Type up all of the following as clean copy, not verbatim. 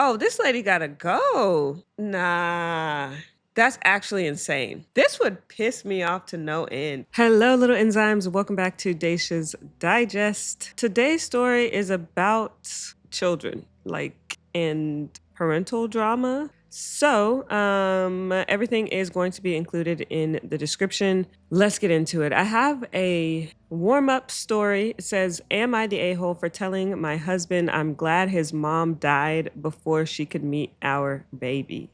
Oh, this lady gotta go. Nah. That's actually insane. This would piss me off to no end. Hello, little enzymes. Welcome back to Dacia's Digest. Today's story is about children, and parental drama. So, everything is going to be included in the description. Let's get into it. I have a warm-up story. It says, am I the a-hole for telling my husband I'm glad his mom died before she could meet our baby?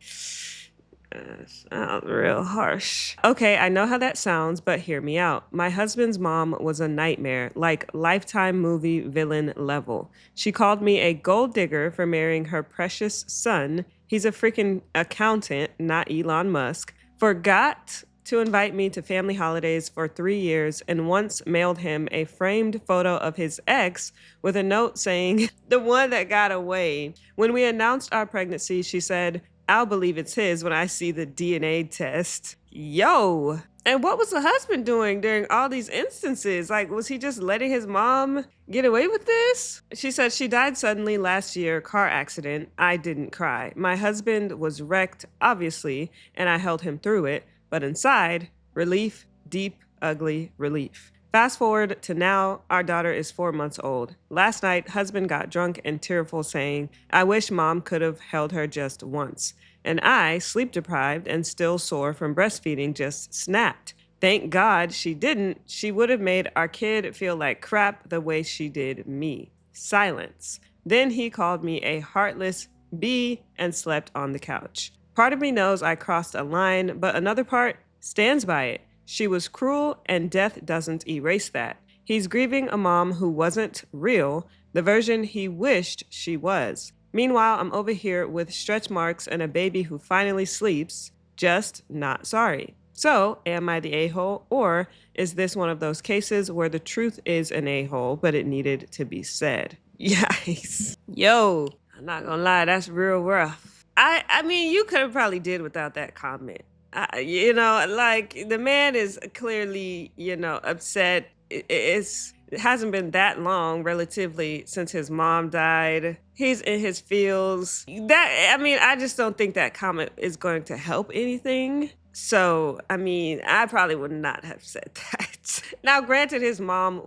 Sounds real harsh. Okay, I know how that sounds, but hear me out. My husband's mom was a nightmare, like Lifetime movie villain level. She called me a gold digger for marrying her precious son. He's a freaking accountant, not Elon Musk. Forgot to invite me to family holidays for 3 years and once mailed him a framed photo of his ex with a note saying, the one that got away. When we announced our pregnancy, she said, I'll believe it's his when I see the DNA test. Yo. And what was the husband doing during all these instances? Like, was he just letting his mom get away with this? She said she died suddenly last year, car accident. I didn't cry. My husband was wrecked, obviously, and I held him through it. But inside, relief, deep, ugly relief. Fast forward to now, our daughter is 4 months old. Last night, husband got drunk and tearful saying, I wish mom could have held her just once. And I, sleep deprived and still sore from breastfeeding, just snapped. Thank God she didn't. She would have made our kid feel like crap the way she did me. Silence. Then he called me a heartless bee and slept on the couch. Part of me knows I crossed a line, but another part stands by it. She was cruel, and death doesn't erase that. He's grieving a mom who wasn't real, the version he wished she was. Meanwhile, I'm over here with stretch marks and a baby who finally sleeps, just not sorry. So, am I the a-hole, or is this one of those cases where the truth is an a-hole, but it needed to be said? Yikes. Yo, I'm not gonna lie, that's real rough. I mean, you could have probably did without that comment. The man is clearly, upset. It hasn't been that long, relatively, since his mom died. He's in his feels. I just don't think that comment is going to help anything. So, I probably would not have said that. Now, granted, his mom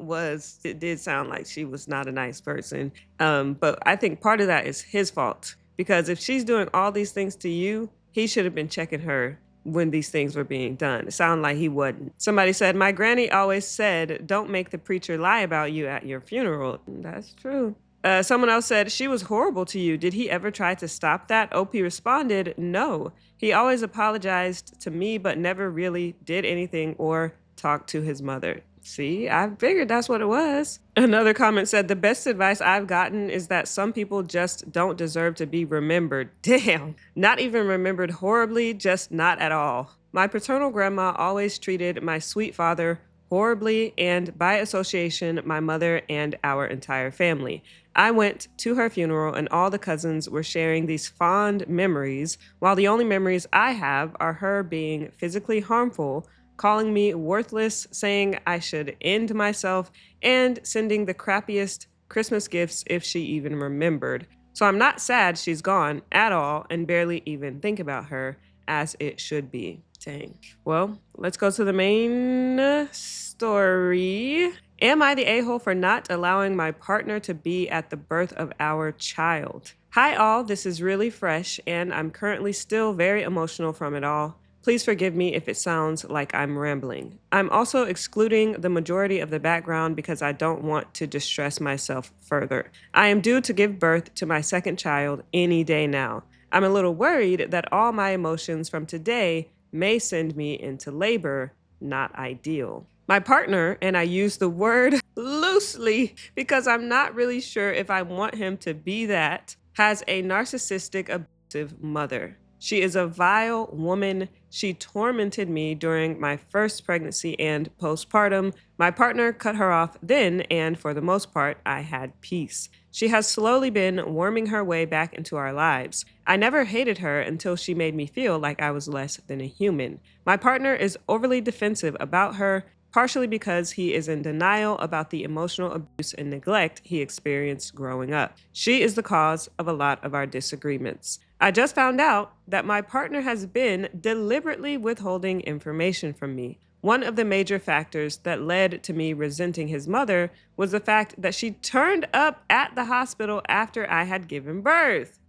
it did sound like she was not a nice person. But I think part of that is his fault. Because if she's doing all these things to you, he should have been checking her when these things were being done. It sounded like he wasn't. Somebody said, my granny always said, don't make the preacher lie about you at your funeral. That's true. Someone else said, she was horrible to you. Did he ever try to stop that? OP responded, no. He always apologized to me, but never really did anything or talked to his mother. See, I figured that's what it was. Another comment said, the best advice I've gotten is that some people just don't deserve to be remembered. Damn. Not even remembered horribly, just not at all. My paternal grandma always treated my sweet father horribly, and by association, my mother and our entire family. I went to her funeral and all the cousins were sharing these fond memories, while the only memories I have are her being physically harmful, calling me worthless, saying I should end myself, and sending the crappiest Christmas gifts if she even remembered. So I'm not sad she's gone at all and barely even think about her, as it should be. Dang. Well, let's go to the main story. Am I the a-hole for not allowing my partner to be at the birth of our child? Hi all, this is really fresh and I'm currently still very emotional from it all. Please forgive me if it sounds like I'm rambling. I'm also excluding the majority of the background because I don't want to distress myself further. I am due to give birth to my second child any day now. I'm a little worried that all my emotions from today may send me into labor. Not ideal. My partner, and I use the word loosely because I'm not really sure if I want him to be that, has a narcissistic, abusive mother. She is a vile woman. She tormented me during my first pregnancy and postpartum. My partner cut her off then, and for the most part, I had peace. She has slowly been worming her way back into our lives. I never hated her until she made me feel like I was less than a human. My partner is overly defensive about her, partially because he is in denial about the emotional abuse and neglect he experienced growing up. She is the cause of a lot of our disagreements. I just found out that my partner has been deliberately withholding information from me. One of the major factors that led to me resenting his mother was the fact that she turned up at the hospital after I had given birth.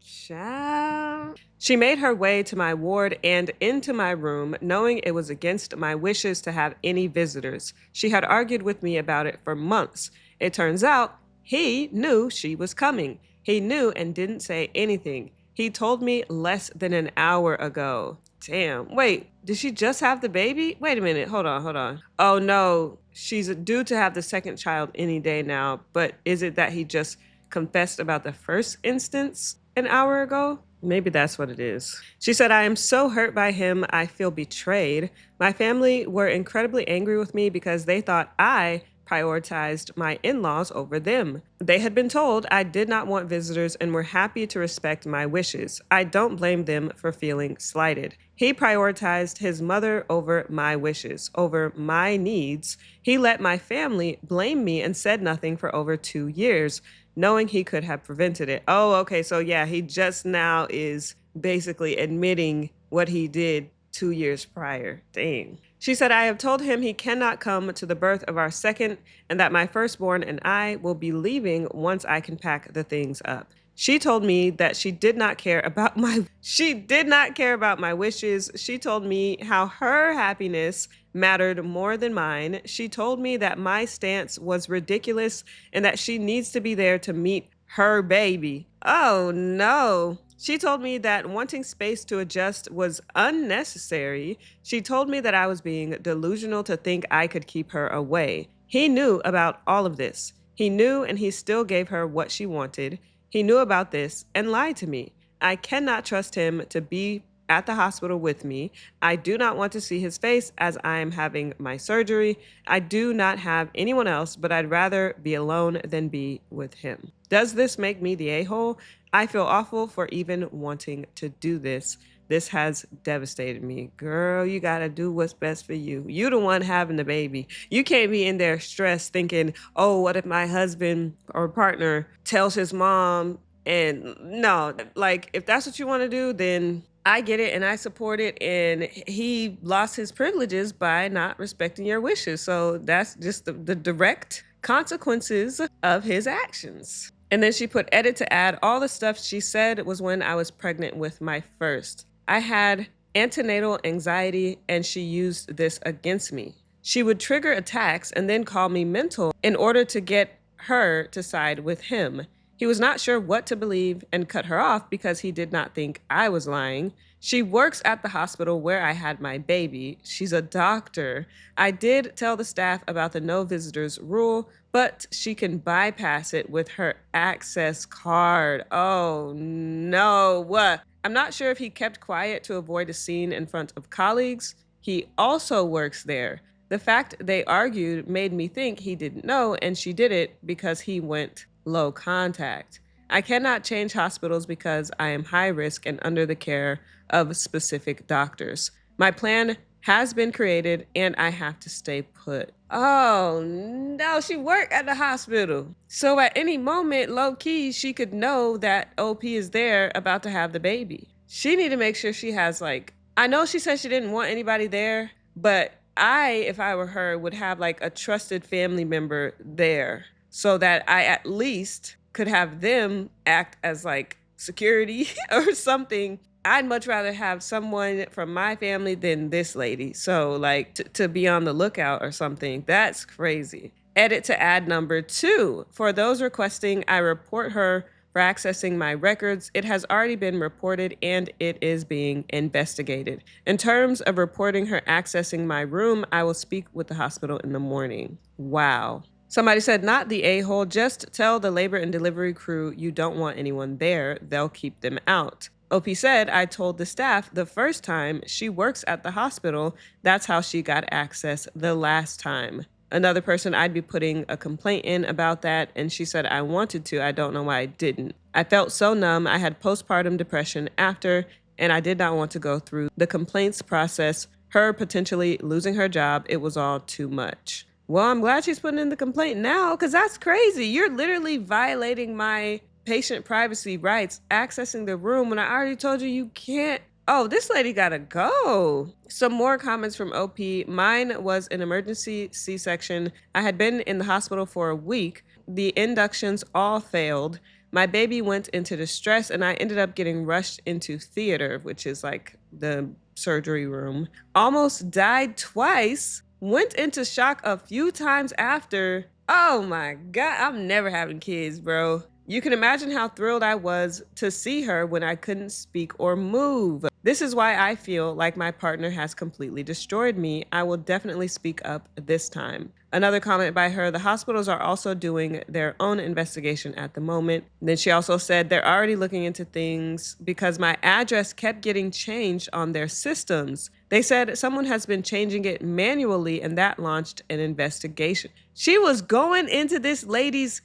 Child. She made her way to my ward and into my room, knowing it was against my wishes to have any visitors. She had argued with me about it for months. It turns out he knew she was coming. He knew and didn't say anything. He told me less than an hour ago. Damn. Wait, did she just have the baby? Wait a minute. Hold on. Oh no, she's due to have the second child any day now, but is it that he just confessed about the first instance an hour ago? Maybe that's what it is. She said, I am so hurt by him. I feel betrayed. My family were incredibly angry with me because they thought I prioritized my in-laws over them. They had been told I did not want visitors and were happy to respect my wishes. I don't blame them for feeling slighted. He prioritized his mother over my wishes, over my needs. He let my family blame me and said nothing for over 2 years, knowing he could have prevented it. Oh, okay. So yeah, he just now is basically admitting what he did 2 years prior. Dang. She said, I have told him he cannot come to the birth of our second and that my firstborn and I will be leaving once I can pack the things up. She told me that she did not care about my wishes. She told me how her happiness mattered more than mine. She told me that my stance was ridiculous and that she needs to be there to meet her baby. Oh no. She told me that wanting space to adjust was unnecessary. She told me that I was being delusional to think I could keep her away. He knew about all of this. He knew, and he still gave her what she wanted. He knew about this and lied to me. I cannot trust him to be at the hospital with me. I do not want to see his face as I am having my surgery. I do not have anyone else, but I'd rather be alone than be with him. Does this make me the a-hole? I feel awful for even wanting to do this. This has devastated me. Girl, you gotta do what's best for you. You the one having the baby. You can't be in there stressed thinking, oh, what if my husband or partner tells his mom? And no, like if that's what you want to do, then I get it and I support it. And he lost his privileges by not respecting your wishes. So that's just the direct consequences of his actions. And then she put edit to add all the stuff she said was when I was pregnant with my first. I had antenatal anxiety and she used this against me. She would trigger attacks and then call me mental in order to get her to side with him. He was not sure what to believe and cut her off because he did not think I was lying. She works at the hospital where I had my baby. She's a doctor. I did tell the staff about the no visitors rule, but she can bypass it with her access card. Oh no, what? I'm not sure if he kept quiet to avoid a scene in front of colleagues. He also works there. The fact they argued made me think he didn't know, and she did it because he went low contact. I cannot change hospitals because I am high risk and under the care of specific doctors. My plan has been created and I have to stay put. Oh no, she worked at the hospital. So at any moment, low key, she could know that OP is there about to have the baby. She need to make sure she has I know she said she didn't want anybody there, but if I were her, would have a trusted family member there so that I at least could have them act as security or something. I'd much rather have someone from my family than this lady. So to be on the lookout or something. That's crazy. Edit to add number 2. For those requesting I report her for accessing my records, it has already been reported and it is being investigated. In terms of reporting her accessing my room, I will speak with the hospital in the morning. Wow. Somebody said, not the a-hole, just tell the labor and delivery crew you don't want anyone there. They'll keep them out. OP said, I told the staff the first time she works at the hospital. That's how she got access the last time. Another person, I'd be putting a complaint in about that. And she said, I wanted to. I don't know why I didn't. I felt so numb. I had postpartum depression after, and I did not want to go through the complaints process her potentially losing her job. It was all too much. Well, I'm glad she's putting in the complaint now because that's crazy. You're literally violating my patient privacy rights, accessing the room when I already told you you can't. Oh, this lady gotta go. Some more comments from OP. Mine was an emergency C-section. I had been in the hospital for a week. The inductions all failed. My baby went into distress and I ended up getting rushed into theater, which is like the surgery room. Almost died twice. Went into shock a few times after. Oh my God, I'm never having kids, bro. You can imagine how thrilled I was to see her when I couldn't speak or move. This is why I feel like my partner has completely destroyed me. I will definitely speak up this time. Another comment by her, the hospitals are also doing their own investigation at the moment. Then she also said they're already looking into things because my address kept getting changed on their systems. They said someone has been changing it manually and that launched an investigation. She was going into this lady's,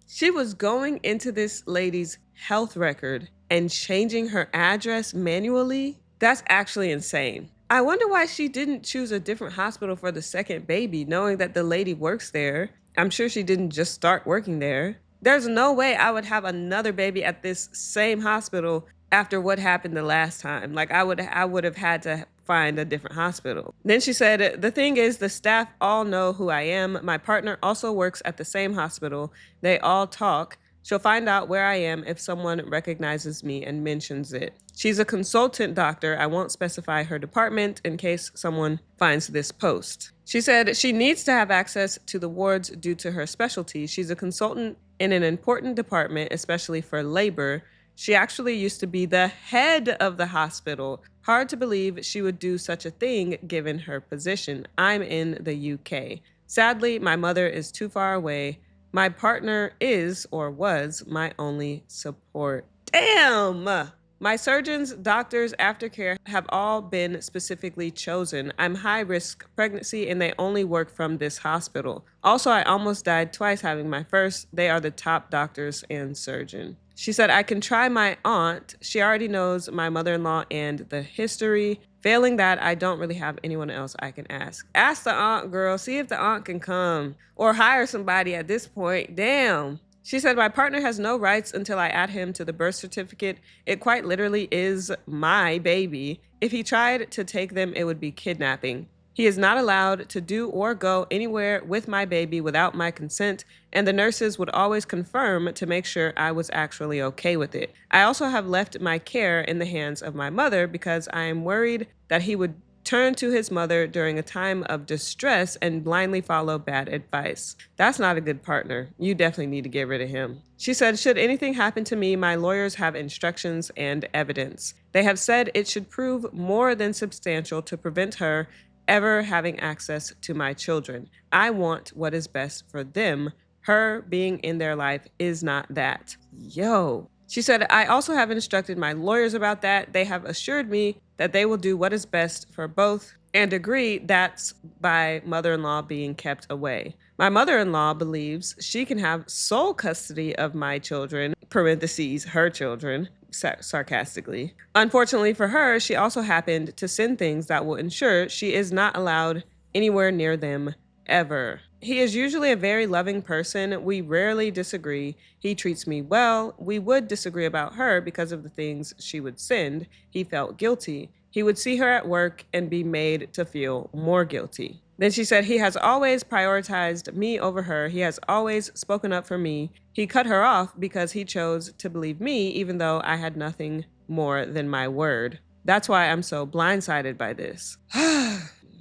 She was going into this lady's health record and changing her address manually. That's actually insane. I wonder why she didn't choose a different hospital for the second baby, knowing that the lady works there. I'm sure she didn't just start working there. There's no way I would have another baby at this same hospital after what happened the last time. Like I would have had to find a different hospital. Then she said, the thing is the staff all know who I am. My partner also works at the same hospital. They all talk. She'll find out where I am if someone recognizes me and mentions it. She's a consultant doctor. I won't specify her department in case someone finds this post. She said she needs to have access to the wards due to her specialty. She's a consultant in an important department, especially for labor. She actually used to be the head of the hospital. Hard to believe she would do such a thing given her position. I'm in the UK. Sadly, my mother is too far away. My partner is or was my only support. Damn! My surgeons, doctors, aftercare have all been specifically chosen. I'm high risk pregnancy and they only work from this hospital. Also, I almost died twice having my first. They are the top doctors and surgeon. She said, I can try my aunt. She already knows my mother-in-law and the history. Failing that, I don't really have anyone else I can ask. Ask the aunt, girl. See if the aunt can come. Or hire somebody at this point. Damn. She said, my partner has no rights until I add him to the birth certificate. It quite literally is my baby. If he tried to take them, it would be kidnapping. He is not allowed to do or go anywhere with my baby without my consent, and the nurses would always confirm to make sure I was actually okay with it. I also have left my care in the hands of my mother because I am worried that he would turn to his mother during a time of distress and blindly follow bad advice. That's not a good partner. You definitely need to get rid of him. She said, should anything happen to me, my lawyers have instructions and evidence. They have said it should prove more than substantial to prevent her ever having access to my children. I want what is best for them. Her being in their life is not that. Yo. She said, I also have instructed my lawyers about that. They have assured me that they will do what is best for both and agree that's by mother-in-law being kept away. My mother-in-law believes she can have sole custody of my children, parentheses, her children, sarcastically. Unfortunately for her, she also happened to send things that will ensure she is not allowed anywhere near them ever. He is usually a very loving person. We rarely disagree. He treats me well. We would disagree about her because of the things she would send. He felt guilty. He would see her at work and be made to feel more guilty. Then she said, he has always prioritized me over her. He has always spoken up for me. He cut her off because he chose to believe me, even though I had nothing more than my word. That's why I'm so blindsided by this.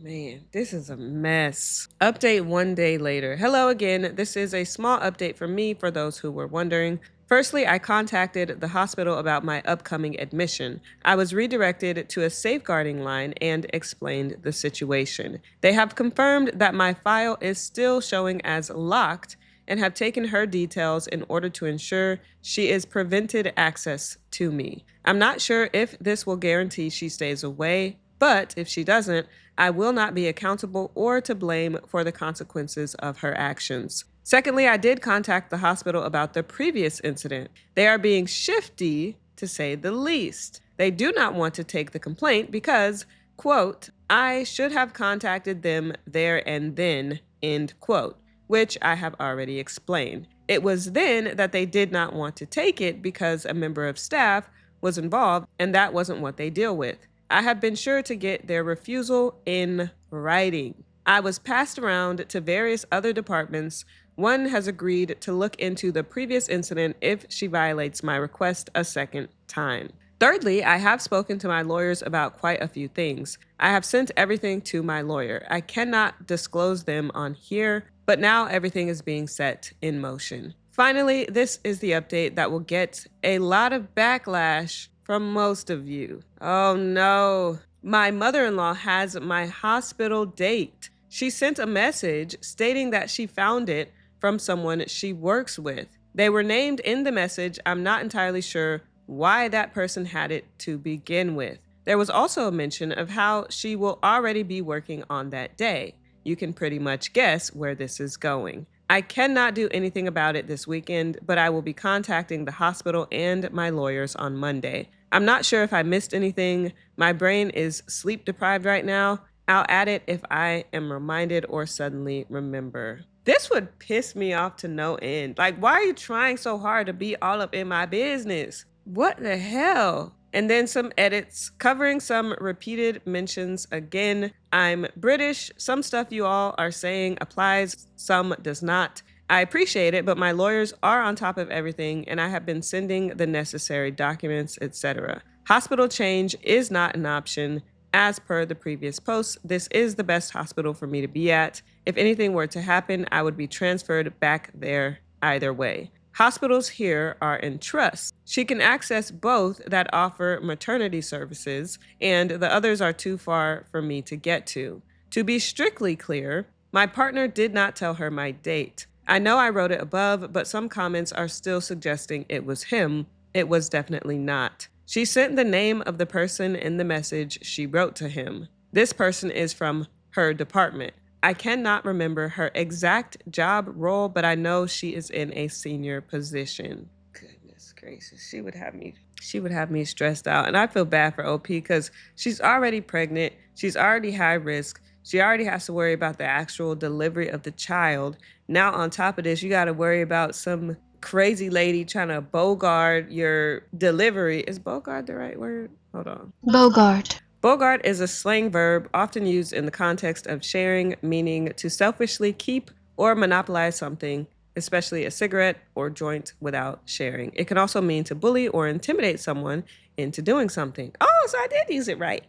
Man, this is a mess. Update 1 day later. Hello again. This is a small update from me for those who were wondering. Firstly, I contacted the hospital about my upcoming admission. I was redirected to a safeguarding line and explained the situation. They have confirmed that my file is still showing as locked and have taken her details in order to ensure she is prevented access to me. I'm not sure if this will guarantee she stays away, but if she doesn't, I will not be accountable or to blame for the consequences of her actions. Secondly, I did contact the hospital about the previous incident. They are being shifty, to say the least. They do not want to take the complaint because quote, I should have contacted them there and then, end quote, which I have already explained. It was then that they did not want to take it because a member of staff was involved and that wasn't what they deal with. I have been sure to get their refusal in writing. I was passed around to various other departments. One has agreed to look into the previous incident if she violates my request a second time. Thirdly, I have spoken to my lawyers about quite a few things. I have sent everything to my lawyer. I cannot disclose them on here, but now everything is being set in motion. Finally, this is the update that will get a lot of backlash from most of you. Oh no. My mother-in-law has my hospital date. She sent a message stating that she found it from someone she works with. They were named in the message. I'm not entirely sure why that person had it to begin with. There was also a mention of how she will already be working on that day. You can pretty much guess where this is going. I cannot do anything about it this weekend, but I will be contacting the hospital and my lawyers on Monday. I'm not sure if I missed anything. My brain is sleep deprived right now. I'll add it if I am reminded or suddenly remember. This would piss me off to no end. Like, why are you trying so hard to be all up in my business? What the hell? And then some edits covering some repeated mentions. Again, I'm British. Some stuff you all are saying applies, some does not. I appreciate it, but my lawyers are on top of everything and I have been sending the necessary documents, etc. Hospital change is not an option. As per the previous post, this is the best hospital for me to be at. If anything were to happen, I would be transferred back there either way. Hospitals here are in trust. She can access both that offer maternity services, and the others are too far for me to get to. To be strictly clear, my partner did not tell her my date. I know I wrote it above, but some comments are still suggesting it was him. It was definitely not. She sent the name of the person in the message she wrote to him. This person is from her department. I cannot remember her exact job role, but I know she is in a senior position. Goodness gracious, she would have me stressed out. And I feel bad for OP because she's already pregnant. She's already high risk. She already has to worry about the actual delivery of the child. Now on top of this, you got to worry about some crazy lady trying to bogart your delivery. Is bogart the right word? Hold on. Bogart. Bogart is a slang verb often used in the context of sharing, meaning to selfishly keep or monopolize something, especially a cigarette or joint, without sharing. It can also mean to bully or intimidate someone into doing something. Oh, so I did use it right.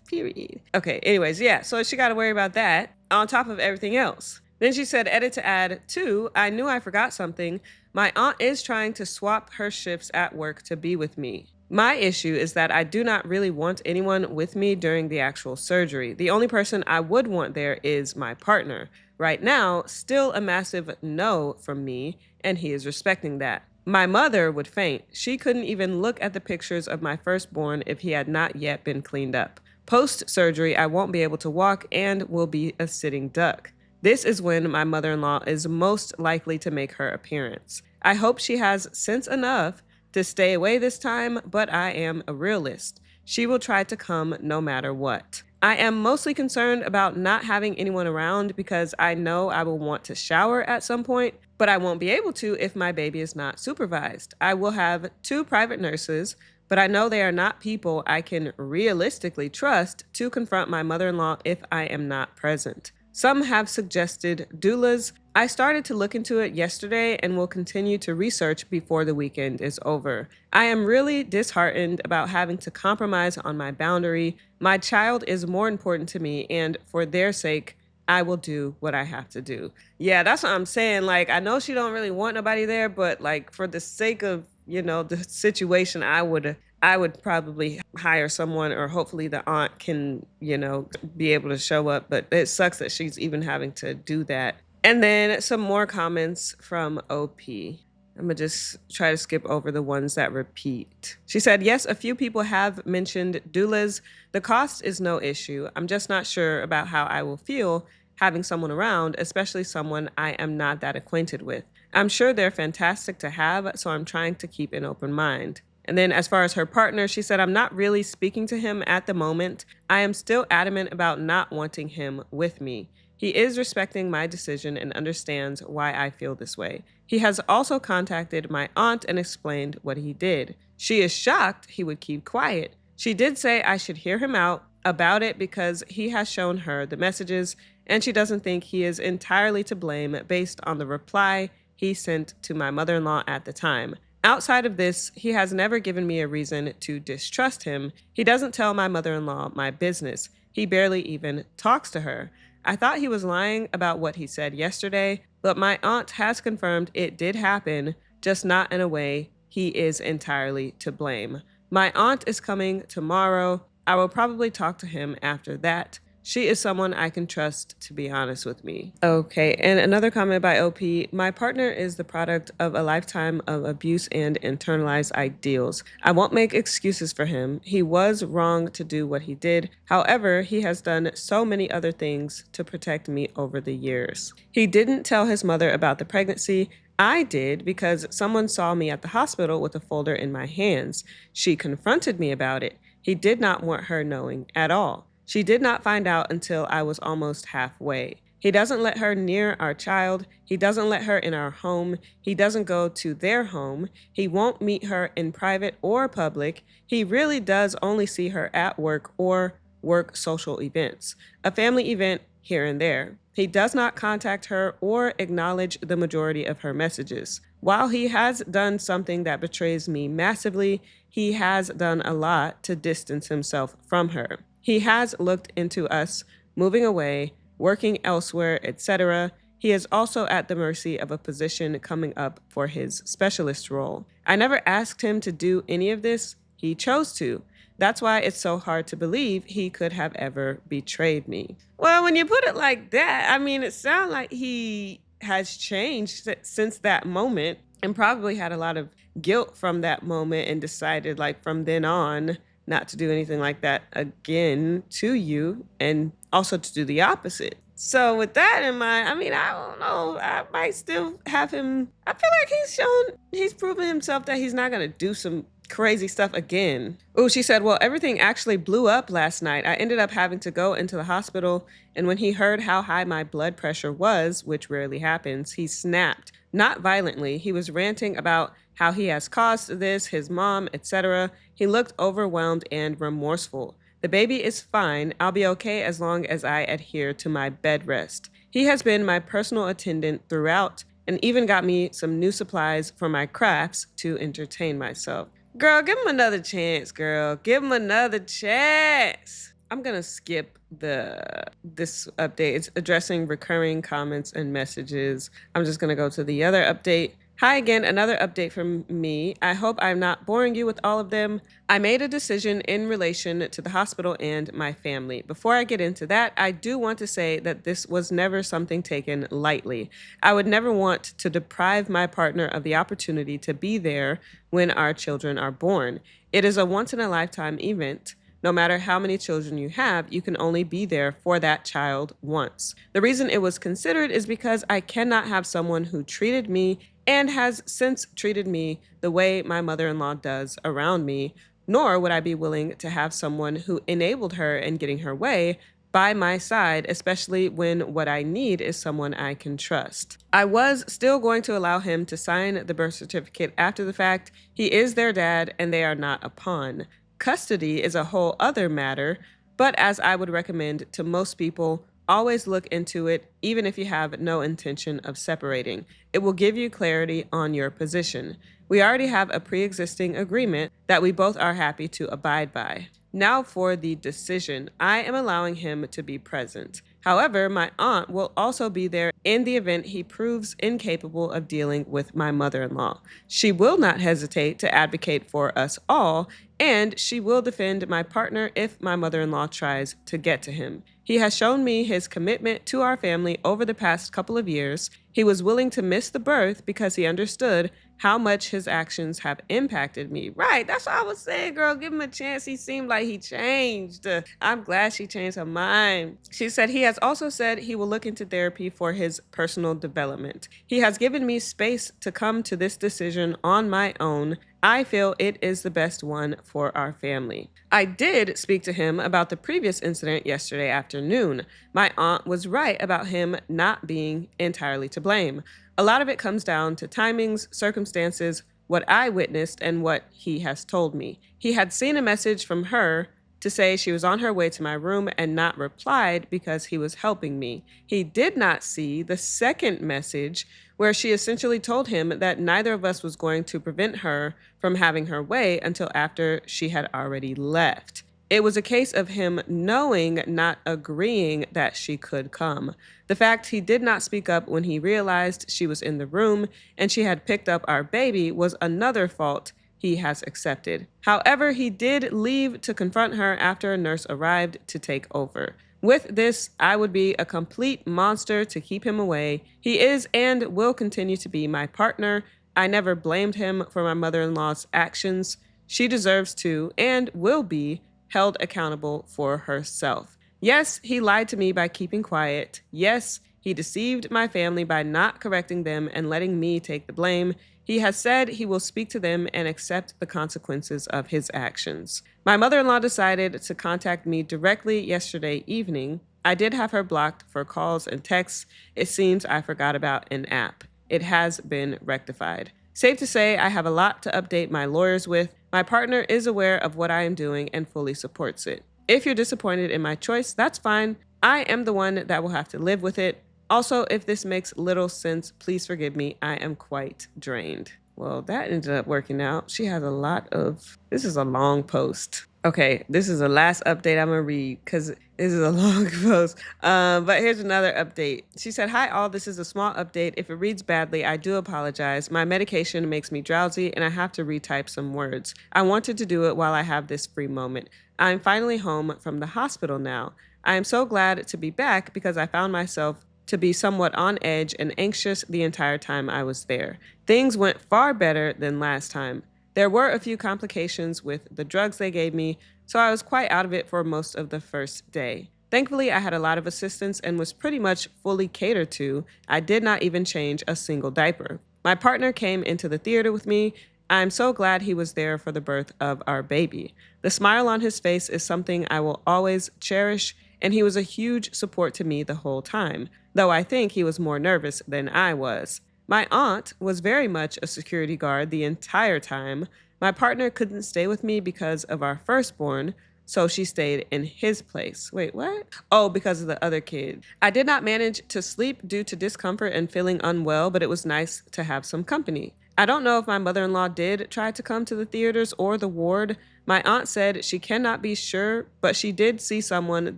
Period. Okay, anyways, yeah, so she got to worry about that on top of everything else. Then she said, edit to add 2, I knew I forgot something. My aunt is trying to swap her shifts at work to be with me. My issue is that I do not really want anyone with me during the actual surgery. The only person I would want there is my partner. Right now, still a massive no from me, and he is respecting that. My mother would faint. She couldn't even look at the pictures of my firstborn if he had not yet been cleaned up. Post-surgery, I won't be able to walk and will be a sitting duck. This is when my mother-in-law is most likely to make her appearance. I hope she has sense enough to stay away this time, but I am a realist. She will try to come no matter what. I am mostly concerned about not having anyone around because I know I will want to shower at some point, but I won't be able to if my baby is not supervised. I will have 2 private nurses, but I know they are not people I can realistically trust to confront my mother-in-law if I am not present. Some have suggested doulas. I started to look into it yesterday and will continue to research before the weekend is over. I am really disheartened about having to compromise on my boundary. My child is more important to me, and for their sake, I will do what I have to do. Yeah, that's what I'm saying. Like, I know she don't really want nobody there, but like for the sake of, the situation, I would probably hire someone, or hopefully the aunt can, be able to show up. But it sucks that she's even having to do that. And then some more comments from OP. I'm gonna just try to skip over the ones that repeat. She said, yes, a few people have mentioned doulas. The cost is no issue. I'm just not sure about how I will feel having someone around, especially someone I am not that acquainted with. I'm sure they're fantastic to have, so I'm trying to keep an open mind. And then as far as her partner, she said, I'm not really speaking to him at the moment. I am still adamant about not wanting him with me. He is respecting my decision and understands why I feel this way. He has also contacted my aunt and explained what he did. She is shocked he would keep quiet. She did say I should hear him out about it because he has shown her the messages and she doesn't think he is entirely to blame based on the reply he sent to my mother-in-law at the time. Outside of this, he has never given me a reason to distrust him. He doesn't tell my mother-in-law my business. He barely even talks to her. I thought he was lying about what he said yesterday, but my aunt has confirmed it did happen, just not in a way he is entirely to blame. My aunt is coming tomorrow. I will probably talk to him after that. She is someone I can trust, to be honest with me. Okay, and another comment by OP. My partner is the product of a lifetime of abuse and internalized ideals. I won't make excuses for him. He was wrong to do what he did. However, he has done so many other things to protect me over the years. He didn't tell his mother about the pregnancy. I did because someone saw me at the hospital with a folder in my hands. She confronted me about it. He did not want her knowing at all. She did not find out until I was almost halfway. He doesn't let her near our child. He doesn't let her in our home. He doesn't go to their home. He won't meet her in private or public. He really does only see her at work or work social events, a family event here and there. He does not contact her or acknowledge the majority of her messages. While he has done something that betrays me massively, he has done a lot to distance himself from her. He has looked into us moving away, working elsewhere, etc. He is also at the mercy of a position coming up for his specialist role. I never asked him to do any of this. He chose to. That's why it's so hard to believe he could have ever betrayed me. Well, when you put it like that, I mean, it sounds like he has changed since that moment and probably had a lot of guilt from that moment and decided, like, from then on, not to do anything like that again to you and also to do the opposite. So with that in mind, I mean, I don't know. I might still have him. I feel like he's proven himself that he's not going to do some crazy stuff again. Oh, she said, well, everything actually blew up last night. I ended up having to go into the hospital. And when he heard how high my blood pressure was, which rarely happens, he snapped. Not violently. He was ranting about how he has caused this, his mom, etc. He looked overwhelmed and remorseful. The baby is fine. I'll be okay as long as I adhere to my bed rest. He has been my personal attendant throughout and even got me some new supplies for my crafts to entertain myself. Girl, give him another chance, girl. Give him another chance. I'm gonna skip this update. It's addressing recurring comments and messages. I'm just gonna go to the other update. Hi again, another update from me. I hope I'm not boring you with all of them. I made a decision in relation to the hospital and my family. Before I get into that, I do want to say that this was never something taken lightly. I would never want to deprive my partner of the opportunity to be there when our children are born. It is a once-in-a-lifetime event. No matter how many children you have, you can only be there for that child once. The reason it was considered is because I cannot have someone who treated me and has since treated me the way my mother-in-law does around me, nor would I be willing to have someone who enabled her in getting her way by my side, especially when what I need is someone I can trust. I was still going to allow him to sign the birth certificate after the fact. He is their dad and they are not a pawn. Custody is a whole other matter, but as I would recommend to most people, always look into it, even if you have no intention of separating. It will give you clarity on your position. We already have a pre-existing agreement that we both are happy to abide by. Now for the decision. I am allowing him to be present. However, my aunt will also be there in the event he proves incapable of dealing with my mother-in-law. She will not hesitate to advocate for us all, and she will defend my partner if my mother-in-law tries to get to him. He has shown me his commitment to our family over the past couple of years. He was willing to miss the birth because he understood how much his actions have impacted me. Right, that's what I was saying, girl. Give him a chance. He seemed like he changed. I'm glad she changed her mind. She said he has also said he will look into therapy for his personal development. He has given me space to come to this decision on my own. I feel it is the best one for our family. I did speak to him about the previous incident yesterday afternoon. My aunt was right about him not being entirely to blame. A lot of it comes down to timings, circumstances, what I witnessed, and what he has told me. He had seen a message from her to say she was on her way to my room and not replied because he was helping me. He did not see the second message where she essentially told him that neither of us was going to prevent her from having her way until after she had already left. It was a case of him knowing, not agreeing that she could come. The fact he did not speak up when he realized she was in the room and she had picked up our baby was another fault he has accepted. However, he did leave to confront her after a nurse arrived to take over. With this, I would be a complete monster to keep him away. He is and will continue to be my partner. I never blamed him for my mother-in-law's actions. She deserves to and will be held accountable for herself. Yes, he lied to me by keeping quiet. Yes, he deceived my family by not correcting them and letting me take the blame. He has said he will speak to them and accept the consequences of his actions. My mother-in-law decided to contact me directly yesterday evening. I did have her blocked for calls and texts. It seems I forgot about an app. It has been rectified. Safe to say, I have a lot to update my lawyers with. My partner is aware of what I am doing and fully supports it. If you're disappointed in my choice, that's fine. I am the one that will have to live with it. Also, if this makes little sense, please forgive me. I am quite drained. Well, that ended up working out. She has a lot of... This is a long post. Okay, this is the last update I'm going to read because this is a long post. But here's another update. She said, "Hi all, this is a small update. If it reads badly, I do apologize. My medication makes me drowsy and I have to retype some words. I wanted to do it while I have this free moment. I'm finally home from the hospital now. I am so glad to be back because I found myself to be somewhat on edge and anxious the entire time I was there. Things went far better than last time. There were a few complications with the drugs they gave me, so I was quite out of it for most of the first day. Thankfully, I had a lot of assistance and was pretty much fully catered to. I did not even change a single diaper. My partner came into the theater with me. I'm so glad he was there for the birth of our baby. The smile on his face is something I will always cherish, and he was a huge support to me the whole time, though I think he was more nervous than I was. My aunt was very much a security guard the entire time. My partner couldn't stay with me because of our firstborn, so she stayed in his place. Wait, what? Oh, because of the other kid. I did not manage to sleep due to discomfort and feeling unwell, but it was nice to have some company. I don't know if my mother-in-law did try to come to the theaters or the ward. My aunt said she cannot be sure, but she did see someone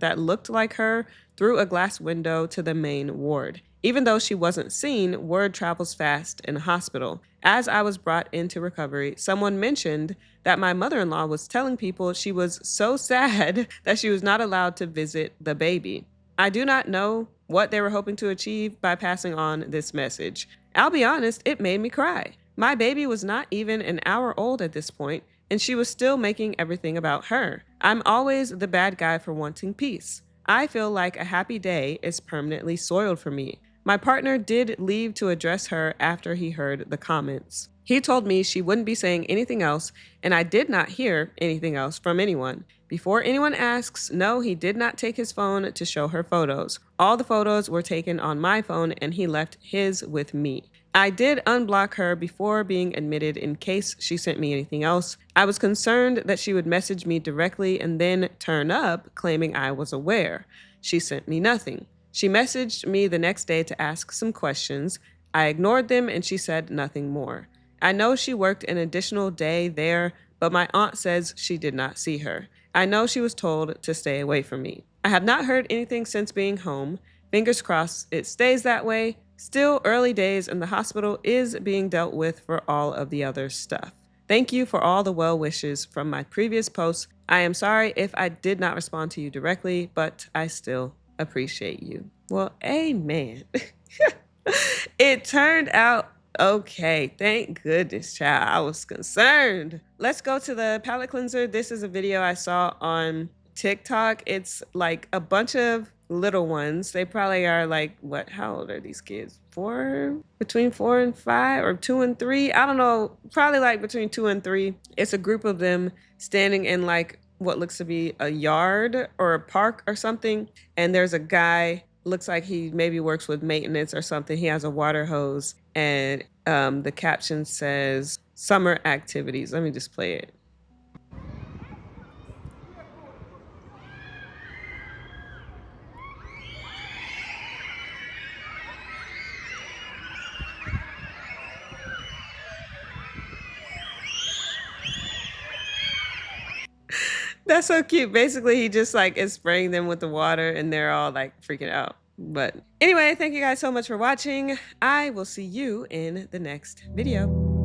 that looked like her through a glass window to the main ward. Even though she wasn't seen, word travels fast in a hospital. As I was brought into recovery, someone mentioned that my mother-in-law was telling people she was so sad that she was not allowed to visit the baby. I do not know what they were hoping to achieve by passing on this message. I'll be honest, it made me cry. My baby was not even an hour old at this point, and she was still making everything about her. I'm always the bad guy for wanting peace. I feel like a happy day is permanently soiled for me. My partner did leave to address her after he heard the comments. He told me she wouldn't be saying anything else, and I did not hear anything else from anyone. Before anyone asks, no, he did not take his phone to show her photos. All the photos were taken on my phone, and he left his with me. I did unblock her before being admitted in case she sent me anything else. I was concerned that she would message me directly and then turn up claiming I was aware. She sent me nothing. She messaged me the next day to ask some questions. I ignored them and she said nothing more. I know she worked an additional day there, but my aunt says she did not see her. I know she was told to stay away from me. I have not heard anything since being home. Fingers crossed it stays that way. Still early days and the hospital is being dealt with for all of the other stuff. Thank you for all the well wishes from my previous posts. I am sorry if I did not respond to you directly, but I still appreciate you. Well, amen. It turned out Okay, thank goodness, child. I was concerned. Let's go to the palate cleanser. This is a video I saw on TikTok. It's like a bunch of little ones. They probably are like, what? How old are these kids? Between 4 and 5, or 2 and 3. I don't know. Probably like between 2 and 3. It's a group of them standing in like what looks to be a yard or a park or something. And there's a guy, looks like he maybe works with maintenance or something. He has a water hose, and the caption says summer activities. Let me just play it. That's so cute. Basically, he just like is spraying them with the water and they're all like freaking out. But anyway, thank you guys so much for watching. I will see you in the next video.